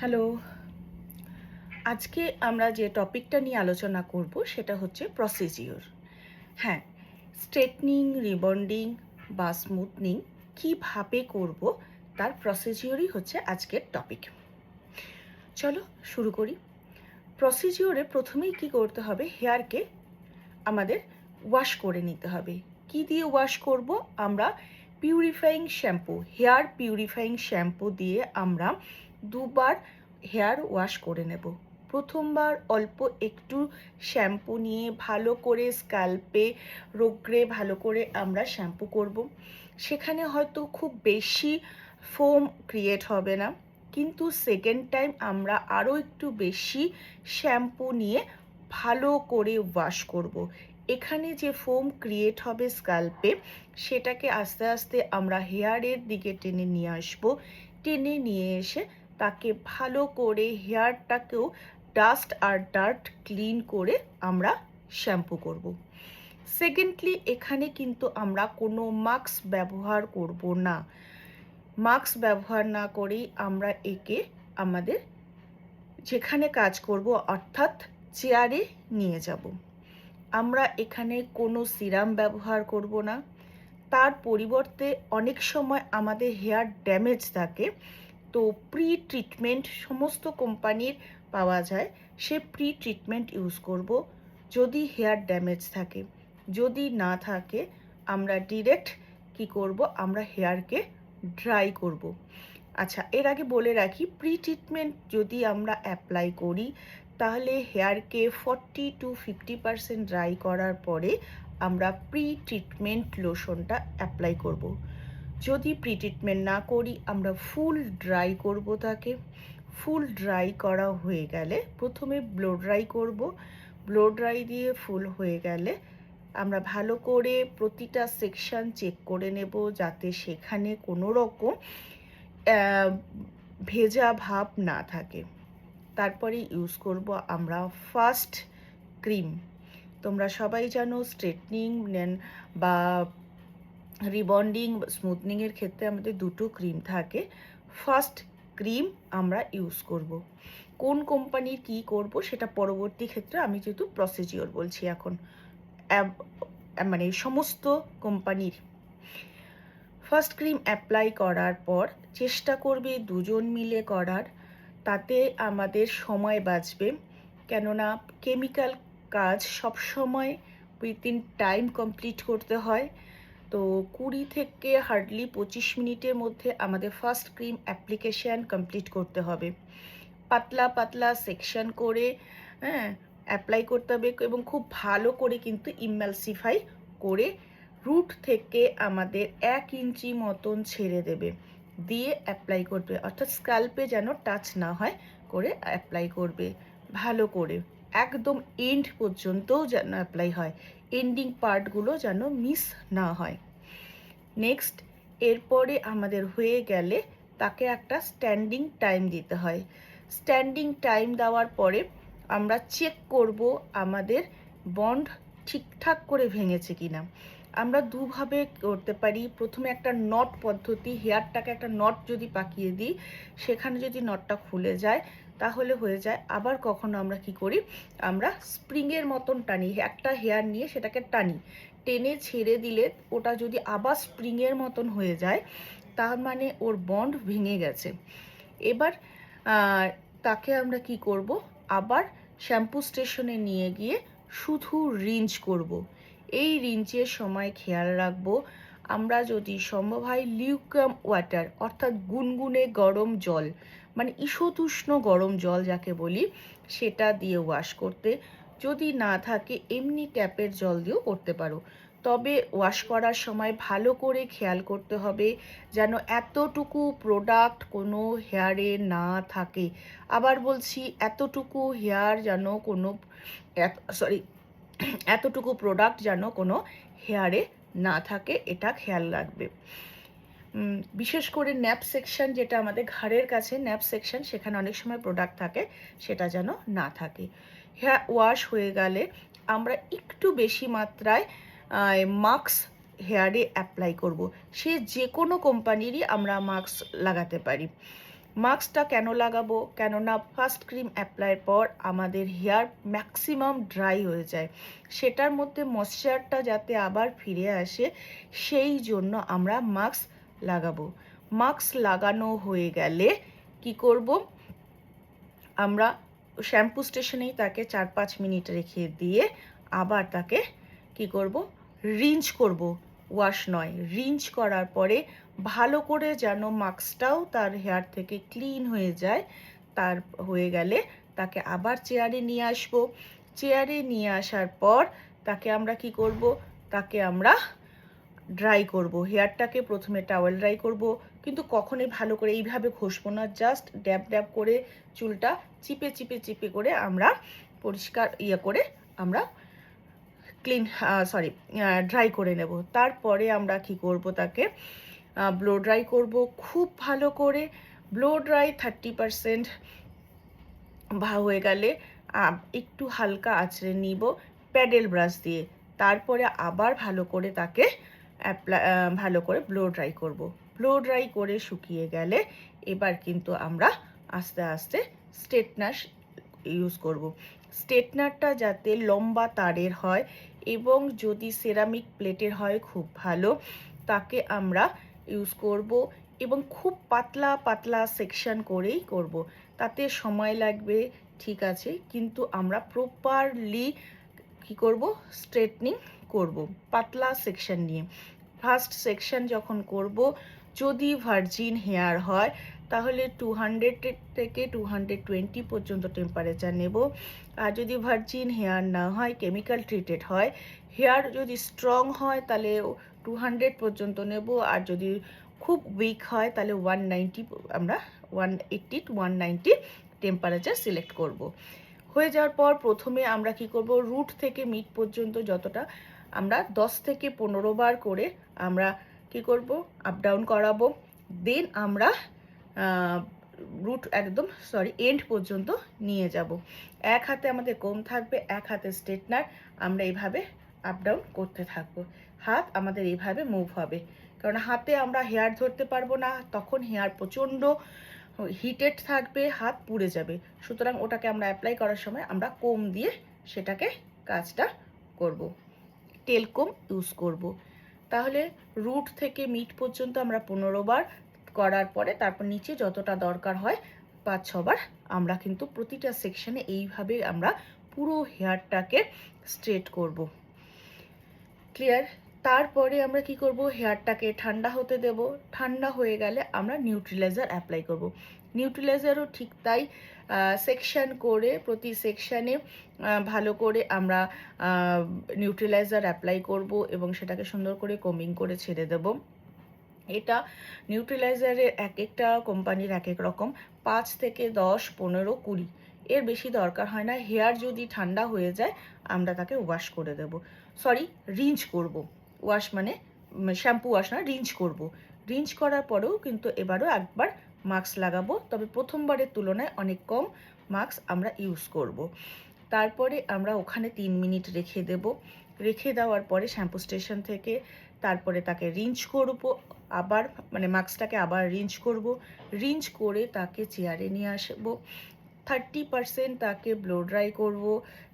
Hello, আজকে আমরা যে টপিকটা নিয়ে আলোচনা করব সেটা হচ্ছে প্রসিজিওর। হ্যাঁ, স্ট্রেটনিং, রিবন্ডিং বা স্মুথনিং কীভাবে করব তার প্রসিজিওরই হচ্ছে আজকের টপিক। চলো শুরু করি। প্রসিজিওরে প্রথমেই কি করতে হবে, হেয়ারকে আমাদের ওয়াশ করে নিতে হবে। কি দিয়ে ওয়াশ করব? আমরা purifying shampoo, hair purifying shampoo দিয়ে আমরা দুবার হেয়ার ওয়াশ করে নেব। প্রথমবার অল্প একটু শ্যাম্পু নিয়ে ভালো করে স্ক্যাল্পে রগড়ে ভালো করে আমরা শ্যাম্পু করব। সেখানে হয়তো খুব বেশি ফোম ক্রিয়েট হবে না, কিন্তু সেকেন্ড টাইম আমরা আরও একটু বেশি শ্যাম্পু নিয়ে ভালো করে ওয়াশ করব। এখানে যে ফোম ক্রিয়েট হবে স্ক্যাল্পে, সেটাকে আস্তে আস্তে আমরা হেয়ারের দিকে টেনে নিয়ে আসব। টেনে নিয়ে এসে তাকে ভালো করে হেয়ারটাকেও ডাস্ট আর ডার্ট ক্লিন করে আমরা শ্যাম্পু করব। সেকেন্ডলি, এখানে কিন্তু আমরা কোনো মাস্ক ব্যবহার করব না। মাস্ক ব্যবহার না করেই আমরা একে আমাদের যেখানে কাজ করব অর্থাৎ চেয়ারে নিয়ে যাব। আমরা এখানে কোনো সিরাম ব্যবহার করব না। তার পরিবর্তে অনেক সময় আমাদের হেয়ার ড্যামেজ থাকে, তো প্রি ট্রিটমেন্ট সমস্ত কোম্পানির পাওয়া যায়, সে প্রি ট্রিটমেন্ট ইউজ করব যদি হেয়ার ড্যামেজ থাকে। যদি না থাকে আমরা ডিরেক্ট কি করব, আমরা হেয়ারকে ড্রাই করব। আচ্ছা, এর আগে বলে রাখি, প্রি ট্রিটমেন্ট যদি আমরা অ্যাপ্লাই করি তাহলে হেয়ারকে 40-50% ড্রাই করার পরে আমরা প্রি ট্রিটমেন্ট লোশনটা অ্যাপ্লাই করব। যদি প্রি ট্রিটমেন্ট না করি আমরা ফুল ড্রাই করব তাকে। ফুল ড্রাই করা হয়ে গেলে প্রথমে ব্লো ড্রাই করব। ব্লো ড্রাই দিয়ে ফুল হয়ে গেলে আমরা ভালো করে প্রতিটা সেকশন চেক করে নেব যাতে সেখানে কোনো রকম ভেজা ভাব না থাকে। তারপরে ইউজ করব আমরা ফার্স্ট ক্রিম। তোমরা সবাই জানো স্ট্রেটনিং বা রিবন্ডিং, স্মুথনিংয়ের ক্ষেত্রে আমাদের দুটো ক্রিম থাকে। ফার্স্ট ক্রিম আমরা ইউজ করব। কোন কোম্পানির কি করব সেটা পরবর্তী ক্ষেত্রে, আমি যেহেতু প্রসিজিওর বলছি এখন, মানে সমস্ত কোম্পানির। ফার্স্ট ক্রিম অ্যাপ্লাই করার পর চেষ্টা করবে দুজন মিলে করার, তাতে আমাদের সময় বাঁচবে। কেননা কেমিক্যাল কাজ সবসময় উইথিন টাইম কমপ্লিট করতে হয়। তো 20 থেকে হার্ডলি 25 মিনিটের মধ্যে আমাদের ফার্স্ট ক্রিম অ্যাপ্লিকেশান কমপ্লিট করতে হবে। পাতলা পাতলা সেকশন করে অ্যাপ্লাই করতে হবে এবং খুব ভালো করে কিন্তু ইমালসিফাই করে রুট থেকে আমাদের 1 ইঞ্চি মতন ছেড়ে দেবে, দিয়ে অ্যাপ্লাই করবে, অর্থাৎ স্ক্যাল্পে যেন টাচ না হয় করে অ্যাপ্লাই করবে ভালো করে, একদম এন্ড পর্যন্তও যেন অ্যাপ্লাই হয়, এন্ডিং পার্টগুলো যেন মিস না হয়। নেক্সট, এরপরে আমাদের হয়ে গেলে তাকে একটা স্ট্যান্ডিং টাইম দিতে হয়। স্ট্যান্ডিং টাইম দেওয়ার পরে আমরা চেক করব আমাদের বন্ড ঠিকঠাক করে ভেঙেছে কিনা। আমরা দুভাবে করতে পারি। প্রথমে একটা নট পদ্ধতি, হেয়ারটাকে একটা নট যদি পাকিয়ে দিই, সেখানে যদি নটটা খুলে যায় তাহলে হয়ে যায়। আবার কখনো আমরা কি করি, আমরা স্প্রিংয়ের মতন টানি, একটা হেয়ার নিয়ে সেটাকে টানি, টেনে ছেড়ে দিলে ওটা যদি আবার স্প্রিংয়ের মতন হয়ে যায় তার মানে ওর বন্ড ভেঙে গেছে। এবার তাকে আমরা কি করব, আবার শ্যাম্পু স্টেশনে নিয়ে গিয়ে শুধু রিঞ্চ করব। এই রিঞ্চের সময় খেয়াল রাখবো আমরা যদি সম্ভব হয় লিউকাম ওয়াটার অর্থাৎ গুনগুনে গরম জল, মানে ঈষদুষ্ণ গরম জল যাকে বলি, সেটা দিয়ে ওয়াশ করতে। যদি না থাকে এমনি ট্যাপের জল দিয়েও করতে পারো। তবে ওয়াশ করার সময় ভালো করে খেয়াল করতে হবে যেন এতটুকু প্রোডাক্ট কোনো হেয়ারে না থাকে। আবার বলছি, এতটুকু হেয়ার যেন কোনো এতটুকু প্রোডাক্ট যেন কোনো হেয়ারে না থাকে, এটা খেয়াল রাখবে। বিশেষ করে ন্যাপ সেকশন, যেটা আমাদের ঘাড়ের কাছে ন্যাপ সেকশন, সেখানে অনেক সময় প্রোডাক্ট থাকে, সেটা যেন না থাকে। হেয়ার ওয়াশ হয়ে গেলে আমরা একটু বেশি মাত্রায় মাস্ক হেয়ারে অ্যাপ্লাই করব। সে যে কোনো কোম্পানিরই আমরা মাস্ক লাগাতে পারি। মাস্কটা কেন লাগাবো? কেননা ফার্স্ট ক্রিম অ্যাপ্লাইয়ের পর আমাদের হেয়ার ম্যাক্সিমাম ড্রাই হয়ে যায়, সেটার মধ্যে ময়েশ্চারটা যাতে আবার ফিরে আসে সেই জন্য আমরা মাস্ক লাগাবো। মাস্ক লাগানো হয়ে গেলে কি করব, আমরা শ্যাম্পু স্টেশনেই তাকে 4-5 মিনিট রেখে দিয়ে আবার তাকে কি করব, রিঞ্চ করব, ওয়াশ নয়। রিঞ্চ করার পরে ভালো করে যেন মাস্কটাও তার হেয়ার থেকে ক্লিন হয়ে যায়, তার হয়ে গেলে তাকে আবার চেয়ারে নিয়ে আসব। চেয়ারে নিয়ে আসার পর তাকে আমরা কি করব, তাকে আমরা ড্রাই করব। হেয়ারটাকে প্রথমে টাওয়েল ড্রাই করব, কিন্তু কখনোই ভালো করে এইভাবে ঘষবো না, জাস্ট ড্যাব ড্যাব করে চুলটা চিপে চিপে চিপে করে আমরা পরিষ্কার করে আমরা ড্রাই করে নেব। তারপরে আমরা কি করব, তাকে ব্লো ড্রাই করব খুব ভালো করে। ব্লো ড্রাই 30% হয়ে গেলে একটু হালকা আঁচড়ে নিব প্যাডেল ব্রাশ দিয়ে। তারপরে আবার ভালো করে তাকে ভালো করে ব্লো ড্রাই করব। ব্লো ড্রাই করে শুকিয়ে গেলে এবার কিন্তু আমরা আস্তে আস্তে স্ট্রেটনার ইউজ করব। স্ট্রেটনারটা যাতে লম্বা তারের হয় এবং যদি সেরামিক প্লেটের হয় খুব ভালো, তাকে আমরা ইউজ করব এবং খুব পাতলা পাতলা সেকশন করেই করব। তাতে সময় লাগবে ঠিক আছে, কিন্তু আমরা প্রপারলি কি করব, স্ট্রেটনিং করব পাতলা সেকশন নিয়ে। ফার্স্ট সেকশন যখন করব, যদি ভার্জিন হেয়ার হয় তাহলে 200 থেকে 220 পর্যন্ত টেম্পারেচার নেব। আর যদি ভার্জিন হেয়ার না হয়, কেমিক্যাল ট্রিটেড হয়, হেয়ার যদি স্ট্রং হয় তাহলে 200 পর্যন্ত নেব। আর যদি খুব উইক হয় তাহলে 190, আমরা 180 to 190 টেম্পারেচার সিলেক্ট করব। হয়ে যাওয়ার পর প্রথমে আমরা কি করব, রুট থেকে মিড পর্যন্ত যতটা আমরা 10 থেকে 15 বার করে আমরা কি করব, আপ ডাউন করাবো। দেন আমরা এন্ড পর্যন্ত নিয়ে যাব। এক হাতে আমাদের কোম থাকবে, এক হাতে স্ট্রেটনার, আমরা এইভাবে আপ ডাউন করতে থাকবো। হাত আমাদের এইভাবে মুভ হবে, কারণ হাতে আমরা হেয়ার ধরতে পারবো না, তখন হেয়ার প্রচণ্ড হিটেড থাকবে, হাত পুড়ে যাবে। সুতরাং ওটাকে আমরা অ্যাপ্লাই করার সময় আমরা কোম দিয়ে সেটাকে কাজটা করব, টেল কোম ইউজ করব। তাহলে রুট থেকে মিড পর্যন্ত আমরা 15 বার করার পরে তারপর নিচে যতটা দরকার হয় 5-6 বার আমরা কিন্তু প্রতিটা সেকশনে এইভাবে আমরা পুরো হেয়ারটাকে স্ট্রেট করব। ক্লিয়ার? তারপরে আমরা কি করব, হেয়ারটাকে ঠান্ডা হতে দেব। ঠান্ডা হয়ে গেলে আমরা নিউট্রিলাইজার অ্যাপ্লাই করব। নিউট্রিলাইজারও ঠিক তাই, সেকশন করে প্রতি সেকশানে ভালো করে আমরা নিউট্রিলাইজার অ্যাপ্লাই করব এবং সেটাকে সুন্দর করে কোম্বিং করে ছেড়ে দেব। এটা নিউট্রিলাইজারের এক একটা কোম্পানির এক এক রকম, 5 থেকে 10, 15, 20, এর বেশি দরকার হয় না। হেয়ার যদি ঠান্ডা হয়ে যায় আমরা তাকে ওয়াশ করে দেব, রিঞ্চ করব। ওয়াশ মানে শ্যাম্পু ওয়াশ না, রিঞ্চ করব। রিঞ্চ করার পরেও কিন্তু এবারও একবার মাস্ক লাগাবো, তবে প্রথমবারের তুলনায় অনেক কম মাস্ক আমরা ইউজ করব। তারপরে আমরা ওখানে 3 মিনিট রেখে দেব। রেখে দেওয়ার পরে শ্যাম্পু স্টেশন থেকে তারপরে তাকে রিঞ্চ করব, আবার মানে মাস্কটাকে আবার রিঞ্চ করব। রিঞ্চ করে তাকে চেয়ারে নিয়ে আসবো। 30% তাকে ব্লো ড্রাই করব।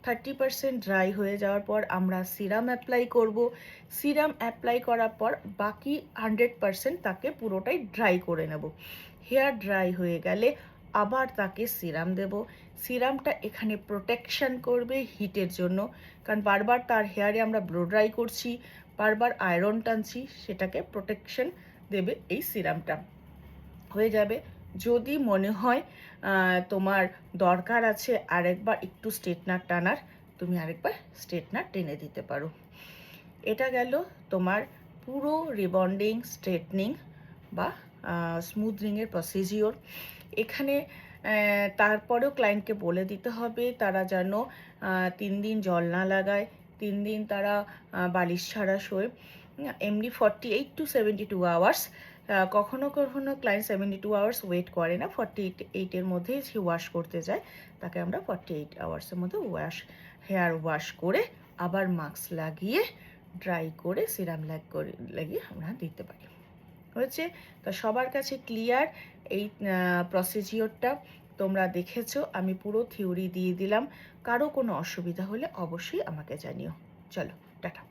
30% ড্রাই হয়ে যাওয়ার পর আমরা সিরাম অ্যাপ্লাই করব। সিরাম অ্যাপ্লাই করার পর বাকি 100% তাকে পুরোটাই ড্রাই করে নেব। হেয়ার ড্রাই হয়ে গেলে আবার তাকে সিরাম দেব। সিরামটা এখানে প্রোটেকশন করবে হিটের জন্য, কারণ বারবার তার হেয়ারে আমরা ব্লো ড্রাই করছি, বারবার আয়রন টানছি, সেটাকে প্রোটেকশন দেবে এই সিরামটা। হয়ে যাবে। যদি মনে হয় তোমার দরকার আছে আরেকবার একটু স্ট্রেটনার টানার, তুমি আরেকবার স্ট্রেটনার টেনে দিতে পারো। এটা গেল তোমার পুরো রিবন্ডিং, স্ট্রেটনিং বা স্মুথনিংয়ের প্রসিজিওর। এখানে তারপরেও ক্লায়েন্টকে বলে দিতে হবে তারা যেন 3 দিন জল না লাগায়, 3 দিন তারা বালিশ ছাড়া শোয়। এমনি 48 to 72 আওয়ার্স। কখনো কখনো ক্লায়েন্ট 72 আওয়ার্স ওয়েট করে না, 48-এর মধ্যেই সে ওয়াশ করতে যায়, তাকে আমরা 48 আওয়ার্সের মধ্যে হেয়ার ওয়াশ করে আবার মাস্ক লাগিয়ে ড্রাই করে সিরাম লাগিয়ে আমরা দিতে পারি। হয়েছে? তা সবার কাছে ক্লিয়ার এই প্রসিজিওরটা? তোমরা দেখেছো, আমি পুরো থিওরি দিয়ে দিলাম। কারো কোনো অসুবিধা হলে অবশ্যই আমাকে জানিও। চলো, টাটা।